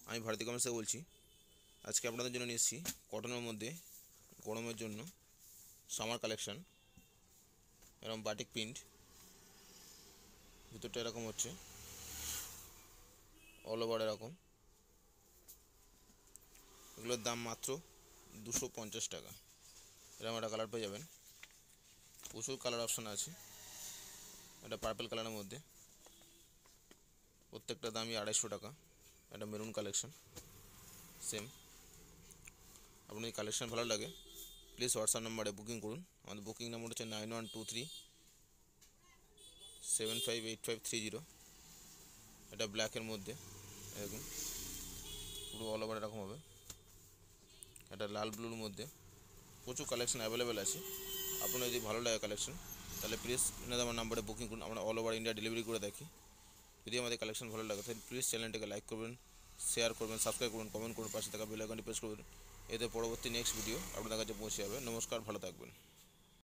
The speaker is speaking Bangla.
আমি ভারতী কমার্স থেকে বলছি। আজকে আপনাদের জন্য নিয়ে এসেছি কটনের মধ্যে গরমের জন্য সামার কালেকশন। এরকম বাটিক প্রিন্ট, ভিতরটা এরকম হচ্ছে, অল ওভার এরকম। এগুলোর দাম মাত্র 250 টাকা। এরকম একটা কালার পেয়ে যাবেন, প্রচুর কালার অপশান আছে। এটা পার্পল কালারের মধ্যে, প্রত্যেকটা দামই 250 টাকা। একটা মেরুন কালেকশন সেম। আপনার এই কালেকশন ভালো লাগে প্লিজ হোয়াটসঅ্যাপ নাম্বারে বুকিং করুন। আমাদের বুকিং নাম্বার হচ্ছে 9123758530। এটা ব্ল্যাকের মধ্যে এরকম পুরো অল ওভার এরকম হবে। এটা লাল ব্লুর মধ্যে প্রচুর কালেকশন অ্যাভেলেবেল আছে। আপনার যদি ভালো লাগে কালেকশন তাহলে প্লিজ আমার নাম্বারে বুকিং করুন। আমরা অল ওভার ইন্ডিয়া ডেলিভারি করে থাকি। যদি আমাদের কালেকশন ভালো লাগে তাহলে প্লিজ চ্যানেলটাকে লাইক করবেন, শেয়ার করবেন, সাবস্ক্রাইব করুন, কমেন্ট করুন, পাশে থাকা বেল আইকনটি প্রেস করবেন। এতে পরবর্তী নেক্সট ভিডিও আপনাদের কাছে পৌঁছে যাবে। নমস্কার, ভালো থাকবেন।